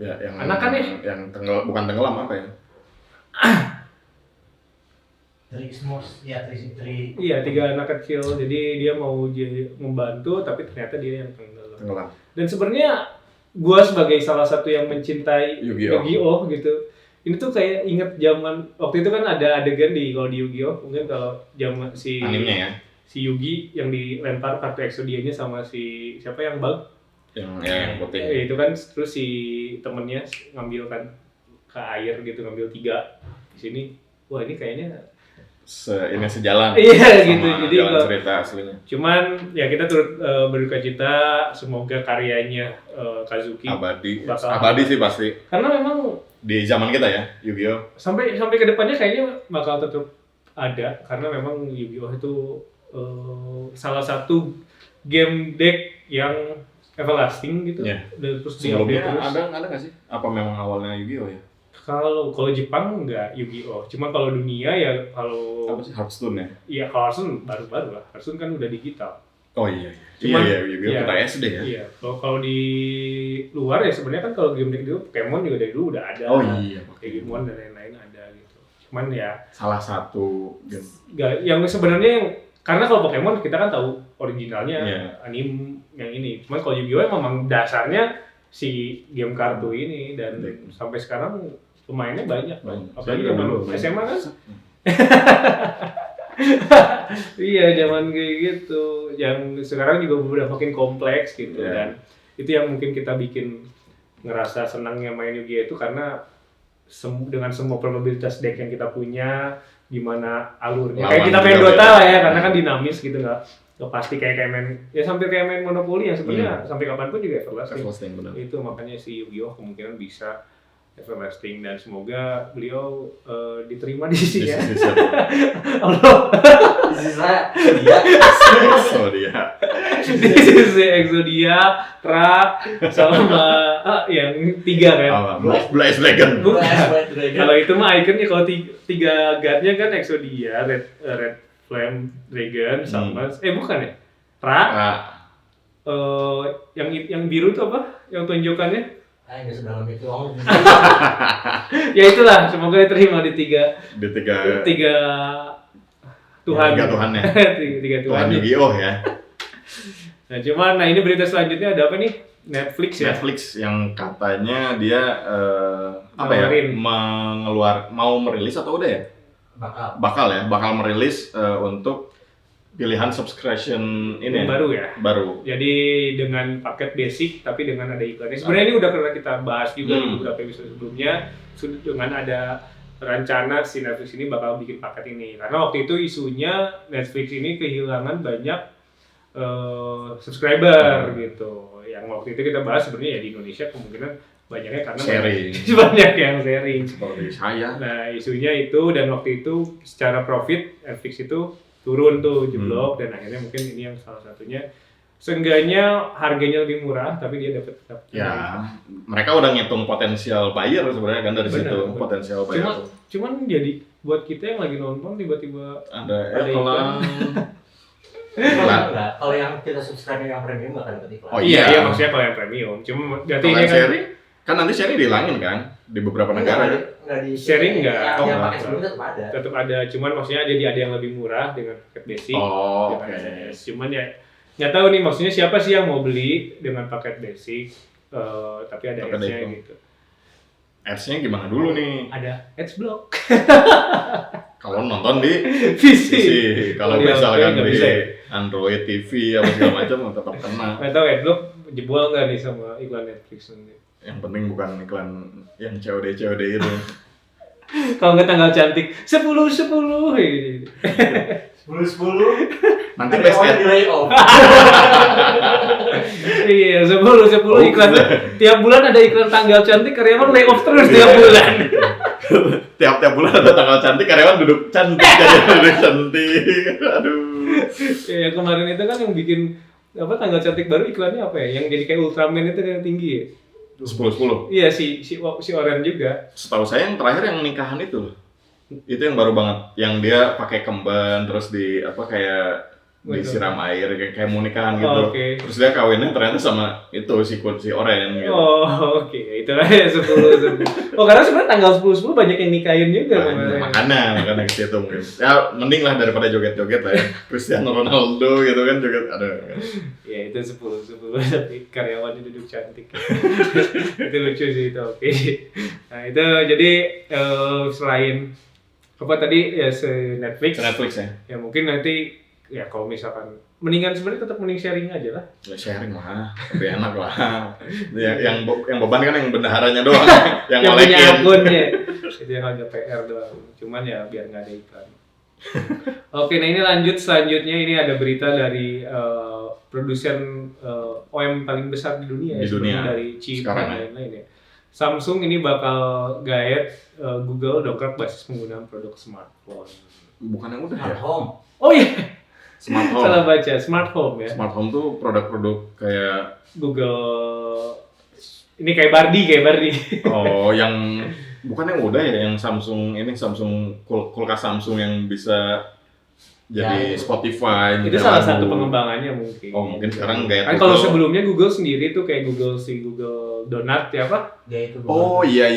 Ya, yang Anak kan ya? Yang bukan tenggelam apa ya? Iya, 3 anak kecil. Jadi dia mau membantu, tapi ternyata dia yang tenggelam. Dan sebenarnya gua sebagai salah satu yang mencintai Yu-Gi-Oh gitu, ini tuh kayak inget zaman waktu itu kan ada adegan kalau di Yu-Gi-Oh, mungkin kalau zaman si animenya ya, si Yugi yang dilempar kartu Exodianya sama si siapa yang bug yang putih. itu kan, terus si temennya ngambil kan ke air gitu, ngambil 3 di sini. Wah, ini kayaknya Ini sejalan. Iya sama gitu. Jadi jalan cerita aslinya. cuman ya kita turut berduka cita, semoga karyanya Kazuki Abadi sih pasti. karena memang Di zaman kita ya, Yu-Gi-Oh. sampai ke depannya kayaknya bakal tetap ada, karena memang Yu-Gi-Oh itu salah satu game deck yang everlasting gitu. Yeah. Dan terus Sebelumnya terus. ada nggak sih? Apa memang awalnya Yu-Gi-Oh ya? Kalau Jepang enggak Yu-Gi-Oh, cuma kalau dunia ya kalau Apa sih, Hearthstone ya? iya, kalau Hearthstone baru-baru lah. Hearthstone kan udah digital. Oh iya. Cuman, Yu-Gi-Oh iya. kita SD ya. Iya, kalau di luar ya sebenarnya kan kalau game deck itu Pokemon juga dari dulu udah ada. Oh iya. Pokemon dan lain-lain ada gitu. Cuman ya Salah satu game. yang sebenarnya karena kalau Pokemon kita kan tahu originalnya Iya. anime yang ini. Cuman kalau Yu-Gi-Oh memang dasarnya si game kartu ini, dan sampai sekarang pemainnya banyak. Apalagi Saya juga zaman dulu SMA kan. Iya, zaman kayak gitu. Yang sekarang juga udah makin kompleks gitu. Yeah. Dan itu yang mungkin kita bikin ngerasa senangnya main Yu-Gi-Oh itu karena dengan semua probabilitas deck yang kita punya, gimana alurnya. Kayak kita main Dota lah ya, karena kan dinamis gitu, nggak pasti kayak main, ya sampai kayak main Monopoly yang sebenarnya sampai kapanpun juga everlasting. Benar. Itu makanya si Yu-Gi-Oh kemungkinan bisa everlasting, dan semoga beliau diterima di sini ya. Allah. Di sisi Exodia, Tra, sama yang 3 kan. Blaze Dragon. Kalau itu mah ikonnya, kalau 3 guardnya kan Exodia, Red Flame Dragon sama bukan ya? Tra. Yang biru itu apa? Yang tunjukannya? Nggak sedalam itu. Ya itulah, semoga diterima di 3 Tuhan. 3 Tuhannya. 3 Tuhan. Tuhan Yu-Gi-Oh ya. Nah ini berita selanjutnya ada apa nih? Netflix ya? Netflix yang katanya dia mau merilis atau udah ya? Bakal merilis untuk pilihan subscription ini baru ya? Baru. Jadi dengan paket basic tapi dengan ada iklannya. Sebenarnya ini udah pernah kita bahas juga di beberapa episode sebelumnya, dengan ada rencana si Netflix ini bakal bikin paket ini. Karena waktu itu isunya Netflix ini kehilangan banyak subscriber gitu. Yang waktu itu kita bahas sebenarnya ya di Indonesia kemungkinan banyaknya karena banyak yang sharing. Seperti saya. Nah isunya itu, dan waktu itu secara profit Netflix itu turun tuh, jeblok, dan akhirnya mungkin ini yang salah satunya. Seenggaknya harganya lebih murah, tapi dia dapat. Ya, mereka udah ngitung potensial buyer sebenarnya kan dari situ, potensial buyer. Cuman jadi buat kita yang lagi nonton tiba-tiba ada iklan. Kalau yang kita subscribe yang premium nggak akan dapat iklan. Oh iya, maksudnya kalau yang premium. Cuma berarti ini kan seri, kan nanti seri dihilangin kan di beberapa negara. Nggak di sharing nggak? Yang pakai sebelumnya tetap ada. Tetap ada, cuman maksudnya jadi ada yang lebih murah dengan paket basic. Oke. Cuman ya nggak tahu nih, maksudnya siapa sih yang mau beli dengan paket basic tapi ada ads-nya gitu. Ads-nya gimana dulu nih? Ada ads block. Kalau nonton di PC. Kalau misalkan di Android TV apa segala macam tetap kena. Nggak tahu Adblock jebol nggak nih sama iklan Netflix nanti? Yang penting bukan iklan yang COD itu. Kalau nggak tanggal cantik 10 gitu. 10 Nanti best di layoff. Iya 10 iklan. Tiap bulan ada iklan tanggal cantik, karyawan layoff terus tiap bulan. Tiap bulan ada tanggal cantik, karyawan duduk cantik jadi duduk cantik. Aduh. Ya kemarin itu kan yang bikin apa tanggal cantik baru iklannya apa ya? Yang jadi kayak Ultraman itu yang tinggi ya? 10. Iya si Oren juga. Setahu saya yang terakhir yang nikahan itu loh. Itu yang baru banget, yang dia pakai kemban terus di apa kayak disiram air kayak mau nikahan gitu. Oh, okay. Terus dia kawinnya ternyata sama itu si Oren gitu. Oh, oke. Itulah ya 10. Oh, karena sebenarnya tanggal 10 banyak yang nikahin juga kemarin. Makanya ke situ mungkin. Ya mending lah daripada joget-joget lah ya. Cristiano Ronaldo gitu kan joget ada. Ya itu 10 tapi karyawannya duduk cantik. Itu lucu sih itu. Oke. Nah, itu jadi selain apa tadi ya Netflix ya. Ya mungkin nanti ya kalau misalkan mendingan sebenarnya tetap mending sharing aja lah. Ya sharing lah, lebih enak lah. Ya, yang beban kan yang bendaharanya doang, yang punya akunnya. Itu yang agak PR doang. Cuman ya biar nggak ada iklan. Oke, nah ini selanjutnya ini ada berita dari produsen OEM paling besar di dunia di dunia dari chip dan lain-lain ya. Samsung ini bakal gaet Google dongkrak basis penggunaan produk smartphone. Bukan yang udah Smart ya? home. Oh iya. Smart home. Salah baca, smart home ya. Smart home tuh produk-produk kayak Google. Ini kayak Bardi. Oh, yang bukan yang udah ya, yang Samsung kulkas Samsung yang bisa jadi Ya, Spotify. Itu salah satu pengembangannya mungkin. Oh, mungkin sekarang gaya kan kalau sebelumnya Google sendiri tuh kayak Google Donut ya apa? Ya itu. Oh iya.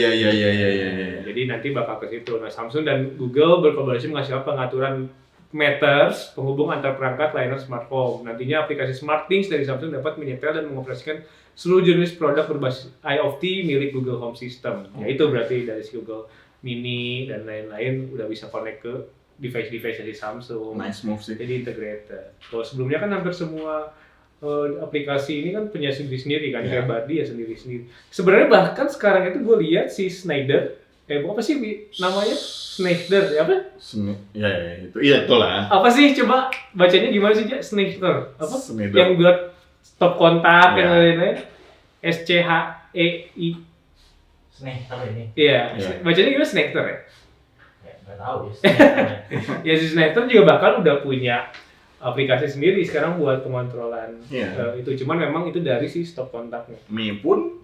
Jadi nanti bakal ke situ. Nah, Samsung dan Google berkolaborasi menghasilkan pengaturan meters penghubung antar perangkat layanan smart home. Nantinya aplikasi SmartThings dari Samsung dapat menyetel dan mengoperasikan seluruh jenis produk berbasis IoT milik Google Home System. Ya itu berarti dari Google Mini dan lain-lain udah bisa connect ke device-device dari Samsung. Nice move sih. Jadi integrated. Kalau sebelumnya kan hampir semua aplikasi ini kan punya sendiri-sendiri kan, kayak Bardi ya sendiri-sendiri. Sebenarnya bahkan sekarang itu gue lihat si Schneider, apa sih namanya? Schneider, apa? Iya itulah. Apa sih coba bacanya gimana sih Cak? Schneider, apa? Schneider. Yang buat stop kontak yang lain-lain. SCHEI. Schneider ini. Iya. Bacanya gimana Schneider ya? Ya nggak tahu ya. Schneider. Ya si Schneider juga bahkan udah punya aplikasi sendiri sekarang buat pengontrolan itu, cuman memang itu dari si stop kontaknya. Mi pun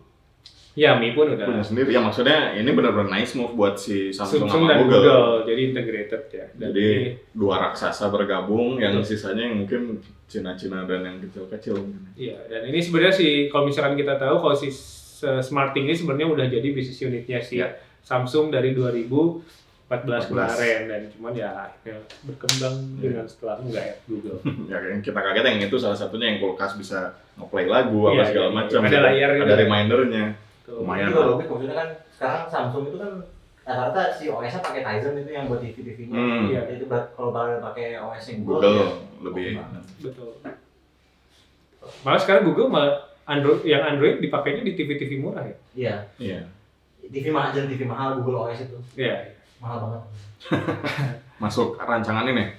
udah punya sendiri. Ya maksudnya ini benar-benar nice move buat si Samsung dan sama Google. Jadi integrated ya. Jadi dua raksasa bergabung, yang sisanya yang mungkin Cina-Cina dan yang kecil-kecil. Iya, dan ini sebenarnya kalau misalkan kita tahu kalau si SmartThings ini sebenarnya udah jadi bisnis unitnya si Samsung dari 2014 kemarin, dan cuman ya akhirnya berkembang dengan setelah nggak Google. Ya yang kita kaget yang itu salah satunya yang kulkas bisa nge-play lagu apa segala macam. Ada layar gitu. Ada remindernya. Lumayan. Itu logik maksudnya kan sekarang Samsung itu kan rata-rata si OS-nya pakai Tizen itu yang buat TV-TV-nya. Iya. Itu kalau pakai OS yang Google lebih. Betul. Malah sekarang Google Android dipakainya di TV-TV murah ya. Iya. TV mahal Google OS itu. Iya. Mahal banget. Masuk rancangan ini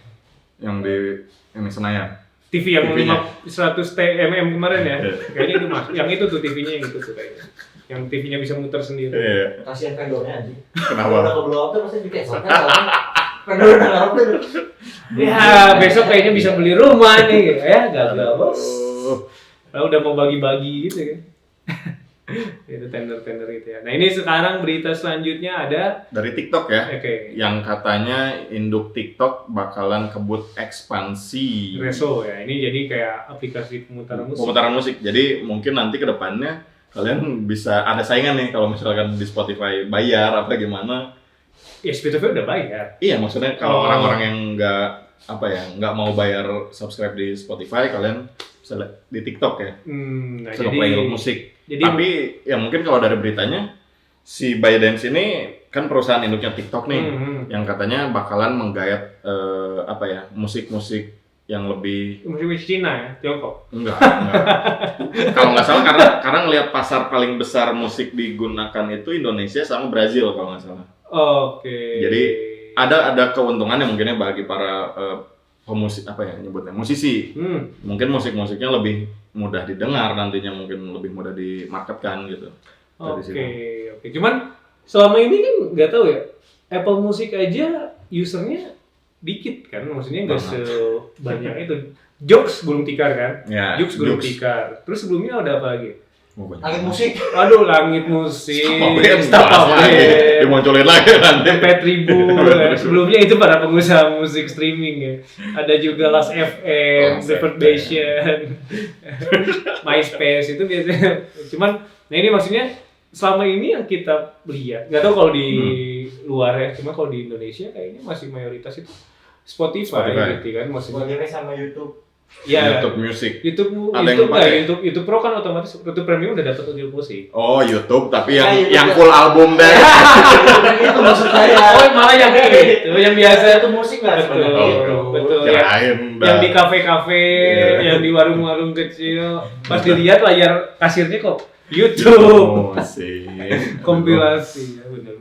yang di Senayan. TV yang 100 mm kemarin ya. Kayaknya itu masuk. Yang itu tuh TV-nya yang itu tuh kayaknya. Yang TV-nya bisa muter sendiri. Iya. Kasihan vendornya anjing. Kenapa? Udah ke blow up tuh pasti dikesokan soalnya. Vendor udah ngarep tuh. Ya, besok kayaknya bisa beli rumah nih. Ya, gagal bos. Lalu udah mau bagi-bagi gitu kan. Itu tender gitu ya. Nah ini sekarang berita selanjutnya ada dari TikTok ya. Yang katanya induk TikTok bakalan kebut ekspansi. Reso ya. Ini jadi kayak aplikasi pemutaran musik. Jadi mungkin nanti ke depannya kalian bisa ada saingan nih kalau misalkan di Spotify bayar apa gimana. Ya Spotify udah bayar. Iya maksudnya kalau orang-orang yang nggak mau bayar subscribe di Spotify, kalian bisa di TikTok ya. Bisa play musik. Tapi ya mungkin kalau dari beritanya si ByteDance ini kan perusahaan induknya TikTok nih, yang katanya bakalan menggayat musik-musik yang lebih musik Cina ya, Tiongkok. Enggak. Kalau nggak salah karena ngelihat pasar paling besar musik digunakan itu Indonesia sama Brazil kalau nggak salah. Oke. Jadi ada keuntungannya mungkinnya bagi para pemusik musisi. Mungkin musik-musiknya lebih mudah didengar nantinya, mungkin lebih mudah dimarketkan gitu. Oke. Cuman selama ini kan nggak tahu ya, Apple Music aja usernya dikit kan, maksudnya nggak sebanyak itu. Jokes gulung tikar kan? Ya, Jokes gulung tikar. Terus sebelumnya ada apa lagi? Langit musik. Aduh, Langit Musik. Stop lagi. Dimunculin lagi nanti. MP3000. Sebelumnya itu para pengusaha musik streaming ya. Ada juga Last FM, Reverberation, MySpace itu biasanya. Cuman, nah ini maksudnya selama ini yang kita lihat, nggak tahu kalau di luar ya, cuma kalau di Indonesia kayaknya masih mayoritas itu Spotify. Gitu kan, maksudnya sama YouTube. Ya, YouTube Music. YouTube Pro kan otomatis, YouTube Premium udah dapat YouTube musik. Oh, YouTube tapi yang full album deh. Itu maksud saya. Oh, malah yang itu yang biasa itu musik nggak betul. Kirain yang di kafe-kafe, yang di warung-warung kecil, pas dilihat layar kasirnya kok YouTube. Kompilasi, ya benar.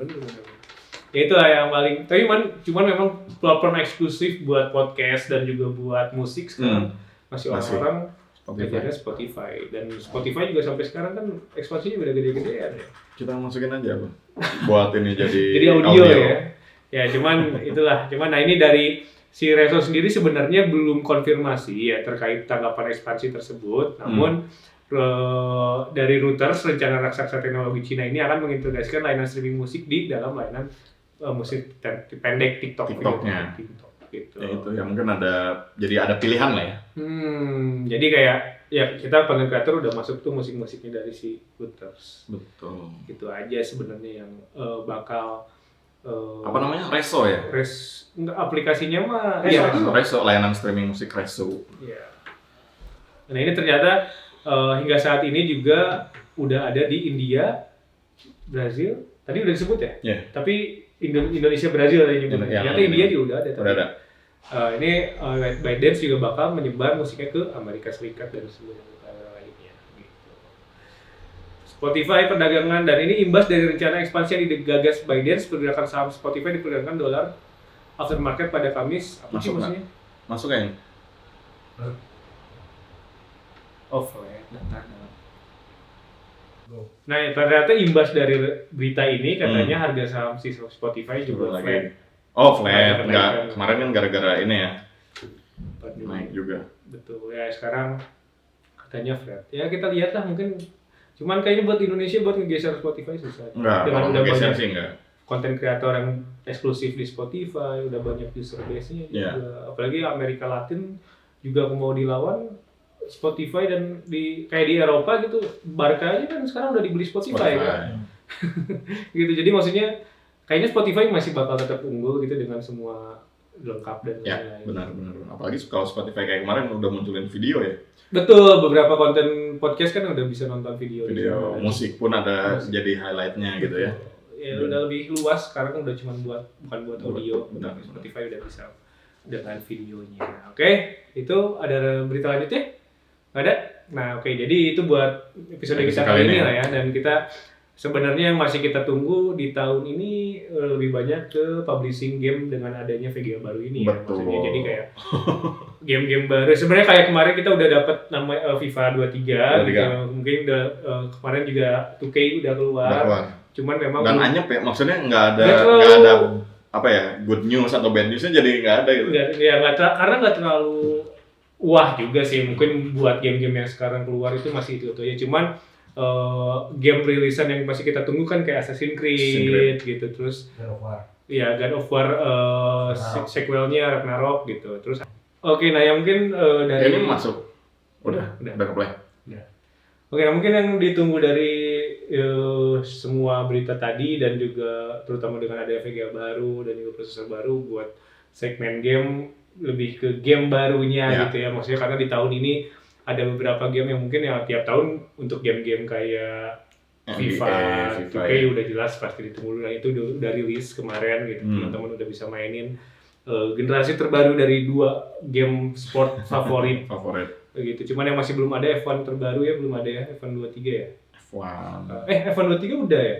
Ya itulah yang paling. Tapi cuman memang platform eksklusif buat podcast dan juga buat musik sekarang masih orang-orang kejarnya Spotify. Dan Spotify juga sampai sekarang kan ekspansinya udah gede-gedean ya. Kita masukin aja apa? Buat ini jadi audio ya. Ya cuman itulah. Nah ini dari si Reso sendiri sebenarnya belum konfirmasi ya terkait tanggapan ekspansi tersebut. Namun dari Reuters, rencana raksasa teknologi Cina ini akan mengintegrasikan layanan streaming musik di dalam layanan musik pendek TikTok-nya. Gitu. Ya itu ya mungkin jadi ada pilihan lah ya. Jadi kayak ya kita content creator udah masuk tuh musik-musiknya dari si Reuters. Betul. Gitu aja sebenarnya yang bakal apa namanya? Reso ya? Aplikasinya mah Reso, layanan streaming musik Reso. Iya. Nah ini ternyata hingga saat ini juga udah ada di India, Brazil. Tadi udah disebut ya? Yeah. Tapi Indonesia, Brazil tadi nyebutnya. Ternyata India juga udah ada. Udah ada. Ini ByteDance juga bakal menyebar musiknya ke Amerika Serikat dan seluruh negara lainnya. Gitu. Spotify perdagangan, dan ini imbas dari rencana ekspansi yang digagas ByteDance. Pergerakan saham Spotify diperdagangkan dolar aftermarket pada Kamis. Apa sih maksudnya? Masuk kayaknya. Offline, Nah, ternyata imbas dari berita ini katanya harga saham si Spotify juga flat. Oh, flat. Enggak, kemarin kan gara-gara ini ya. Naik juga. Betul. Ya, sekarang katanya flat. Ya, kita lihat lah mungkin. Cuman kayaknya buat Indonesia buat ngegeser Spotify susah. Enggak, kalau ngegeser sih enggak. Konten kreator yang eksklusif di Spotify, udah banyak user base-nya juga. Yeah. Apalagi Amerika Latin juga mau dilawan Spotify, dan kayak di Eropa gitu, Barca aja kan sekarang udah dibeli Spotify. Kan. Gitu. Jadi maksudnya kayaknya Spotify masih bakal tetap unggul gitu dengan semua lengkap dan lain-lain. Benar. Apalagi kalau Spotify kayak kemarin udah munculin video ya. Betul, beberapa konten podcast kan udah bisa nonton video. Musik pun ada jadi highlightnya gitu ya. Ya udah lebih luas, sekarang udah bukan buat audio. Benar. Spotify udah bisa dengan videonya. Oke, itu ada berita lanjutnya? Nggak ada? Nah oke, jadi itu buat episode kita kali ini lah ya. Dan kita sebenarnya yang masih kita tunggu di tahun ini lebih banyak ke publishing game dengan adanya VGA baru ini. Betul. Ya. Maksudnya jadi kayak game-game baru. Sebenarnya kayak kemarin kita udah dapat nama FIFA 23. Gitu. Mungkin kemarin juga 2K udah keluar. Cuman memang dan anyep ya, maksudnya nggak ada apa ya, good news atau bad newsnya jadi nggak ada gitu. Karena nggak terlalu wah juga sih, mungkin buat game-game yang sekarang keluar itu masih itu ya. Cuman game rilisan yang masih kita tunggu kan kayak Assassin's Creed gitu, terus God of War sequelnya Ragnarok gitu. Terus nah yang mungkin dari ini masuk udah keplay. Oke, nah mungkin yang ditunggu dari semua berita tadi, dan juga terutama dengan ada VGA baru dan juga prosesor baru buat segmen game, lebih ke game barunya gitu ya. Maksudnya karena di tahun ini ada beberapa game yang mungkin tiap tahun untuk game-game kayak FIFA 2K udah jelas pasti ditunggu, itu udah rilis kemarin gitu, teman-teman udah bisa mainin generasi terbaru dari 2 game sport favorit gitu. Cuman yang masih belum ada F1 terbaru ya, belum ada ya F1 23 ya. F1 23 udah ya?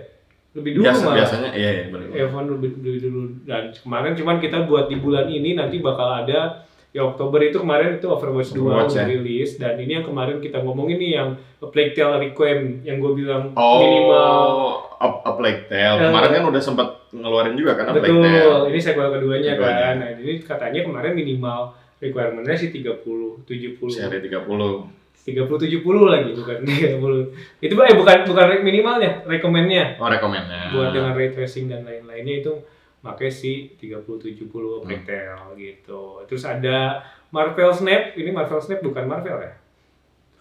Lebih dulu biasanya iya benar. F1 lebih dulu, dan kemarin cuman kita buat di bulan ini nanti bakal ada ya Oktober itu. Kemarin itu Overwatch 2 udah rilis, dan ini yang kemarin kita ngomongin nih yang A Plague Tale Requiem yang gue bilang minimal A Plague Tale. Kemarin kan udah sempat ngeluarin juga kan A Plague Tale. Betul, ini sequel keduanya kan. Nah, ini katanya kemarin minimal requirement-nya sih 30, 70. Seri 30. 30-70 lagi, bukan 30. Itu bukan minimalnya, recommend-nya. Recommend-nya. Buat dengan ray tracing dan lain-lainnya itu pakai si 30-70 Plague Tale gitu. Terus ada Marvel Snap. Ini Marvel Snap bukan Marvel ya?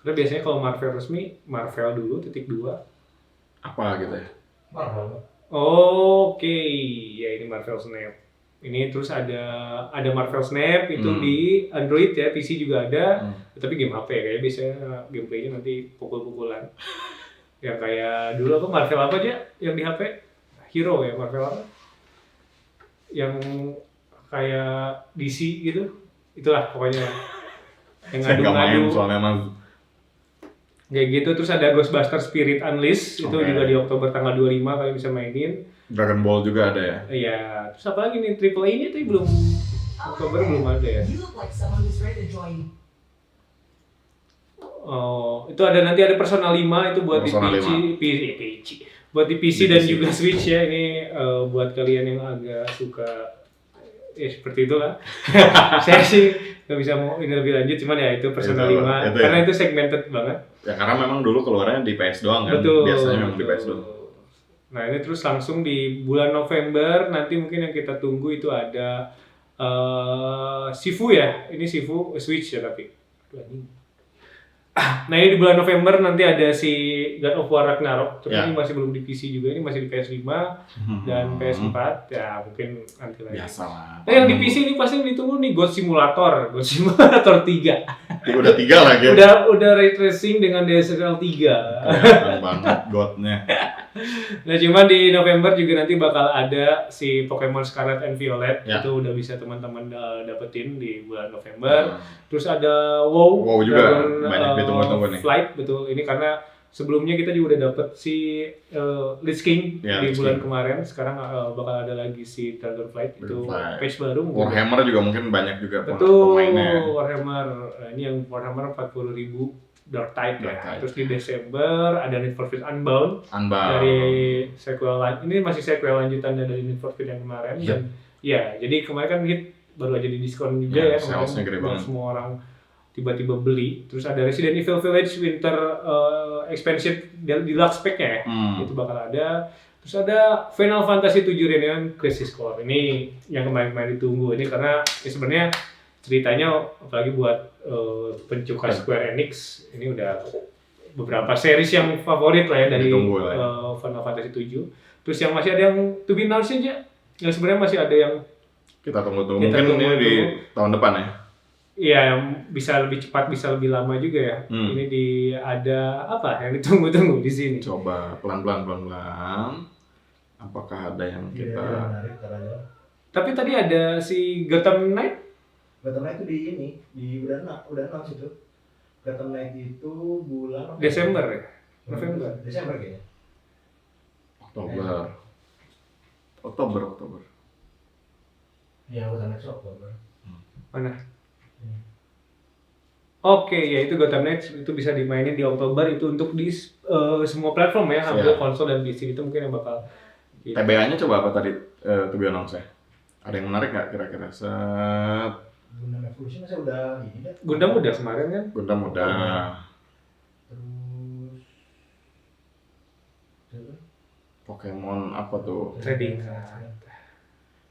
Karena biasanya kalau Marvel resmi, Marvel dulu, _2. Apa gitu ya? Marvel. Oke, ya ini Marvel Snap. Ini terus ada Marvel Snap itu di Android ya, PC juga ada. Tapi game HP kayaknya biasanya gameplaynya nanti pukul-pukulan. Ya kayak dulu apa Marvel apa aja yang di HP? Hero ya, Marvel apa? Yang kayak DC gitu. Itulah pokoknya. Yang ngadu-ngadu. Soalnya emang kayak gitu. Terus ada Ghostbusters Spirit Unleashed, itu juga di Oktober tanggal 25 kalian bisa mainin. Dragon Ball juga ada ya? Iya. Terus apa lagi nih? Triple A ini tuh belum Oktober belum ada ya. Oh, itu nanti ada Persona 5 itu buat Persona di PC. Buat di PC dan juga Switch ya. Ini buat kalian yang agak suka seperti itulah. Saya sih nggak bisa mau ini lebih lanjut, cuman ya itu Persona 5 karena itu segmented banget. Ya karena memang dulu keluarnya di PS doang kan. Betul, biasanya memang di PS doang. Nah ini terus langsung di bulan November nanti mungkin yang kita tunggu itu ada Sifu ya. Ini Sifu Switch ya tapi. Nah ini di bulan November nanti ada si God of War Ragnarok. Tapi ini masih belum di PC juga, ini masih di PS5 dan PS4 ya mungkin nanti lagi. Biasalah. Nah yang di PC ini pasti ditunggu nih God Simulator 3. Udah 3 lagi. Udah ray tracing dengan DSLR 3. Kelihatan banget godnya. Nah cuman di November juga nanti bakal ada si Pokemon Scarlet and Violet. Itu udah bisa teman-teman dapetin di bulan November. Terus ada WoW juga banyak ditunggu-tunggu nih. Flight, betul. Ini karena sebelumnya kita juga udah dapet si Lich King di bulan kemarin. Sekarang bakal ada lagi si Dragonflight. Itu patch baru. Warhammer juga mungkin banyak juga pemainnya. Warhammer. Ini yang Warhammer 40.000 Dark Tide ya. Terus di Desember ada Need for Speed Unbound. Dari sequel ini masih sequel lanjutannya dari Need for Speed yang kemarin. Dan ya, jadi kemarin kan hit baru aja di diskon juga ya. Salesnya gede banget. Semua orang tiba-tiba beli. Terus ada Resident Evil Village Winter Expansion Deluxe Pack-nya ya. Itu bakal ada. Terus ada Final Fantasy 7 Reunion Crisis Core. Ini yang kemarin ditunggu. Ini karena ya sebenarnya ceritanya apalagi buat pencuka Square Enix, ini udah beberapa series yang favorit lah ya dari Final Fantasy 7. Terus yang masih ada yang to be announced aja. Yang sebenarnya masih ada yang kita tunggu-tunggu. Mungkin ini di tahun depan ya. Iya, yang bisa lebih cepat, bisa lebih lama juga ya. Ini ada apa yang ditunggu-tunggu di sini? Coba pelan-pelan. Apakah ada yang kita? Tapi tadi ada si Gotham Knight. Gotham Knight itu udah announce itu. Gotham Knight itu bulan Desember ya? Desember kayaknya. Oktober. Iya, Gotham Knight Oktober. Mana? Oke, ya itu Gotham Knights itu bisa dimainin di Oktober, itu untuk di semua platform ya, hampir konsol dan PC itu mungkin yang bakal. TBA-nya coba apa tadi to be announced ya? Ada yang menarik nggak kira-kira? Gundam Evolution masih udah ini deh. Gundam udah kemarin kan? Gundam udah. Terus Pokemon apa tuh? Trading card.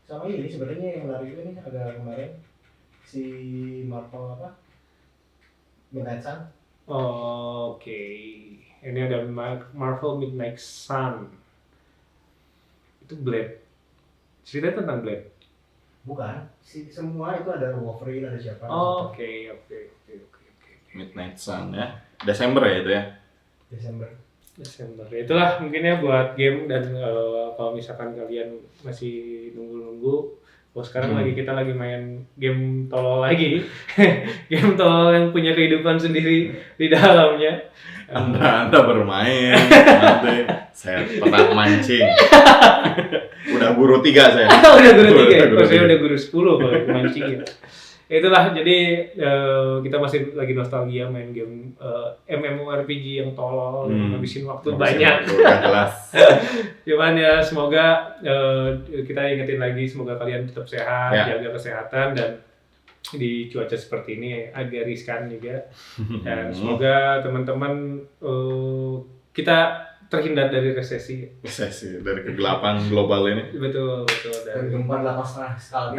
Sama ini sebenarnya yang menarik ini agak kemarin si Marvel apa? Midnight Sun. Oke. Ini ada Marvel Midnight Sun. Itu Blade. Cerita tentang Blade. Bukan, semua itu ada Wolverine, ada siapa? Oke. Midnight Sun ya. Desember ya itu ya? Desember. Desember. Itulah mungkin ya buat game dan kalau misalkan kalian masih nunggu-nunggu, sekarang kita lagi main game tolol lagi. Game tolol yang punya kehidupan sendiri di dalamnya. Anda bermain, nanti saya tetap mancing. Udah guru 3 saya. Udah guru 3. Saya udah guru 10 kalau mancing ya. Itulah, jadi kita masih lagi nostalgia main game MMORPG yang tolol, ngabisin waktu banyak. Jelas. Cuman ya semoga kita ingetin lagi, semoga kalian tetap sehat, jaga kesehatan, dan di cuaca seperti ini agak riskan juga. Dan semoga teman-teman kita terhindar dari resesi, dari kegelapan global ini. betul Dan gempa 8,5 skala.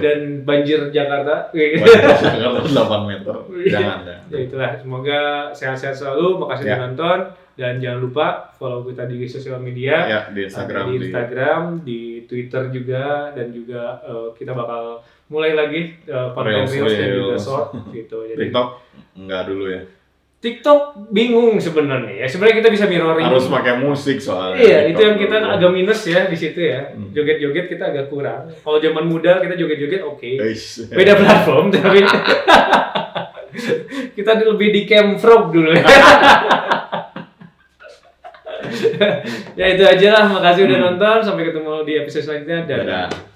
dan banjir Jakarta. Jakarta 8 meter. Jangan. Ya itulah, semoga sehat-sehat selalu. Makasih udah nonton, dan jangan lupa follow kita di sosial media. Ya, di Instagram, di Twitter juga, dan juga kita bakal mulai lagi konten reels dan juga short gitu. Jadi TikTok enggak dulu ya. TikTok bingung sebenarnya ya. Sebenarnya kita bisa mirroring. Harus pakai musik soalnya. Iya, TikTok, itu yang kita agak minus ya di situ ya. Joget-joget kita agak kurang. Kalau zaman muda kita joget-joget oke. Beda platform tapi kita lebih di Camfrog dulu. Ya itu aja lah. Makasih udah nonton. Sampai ketemu di episode selanjutnya. Dadah.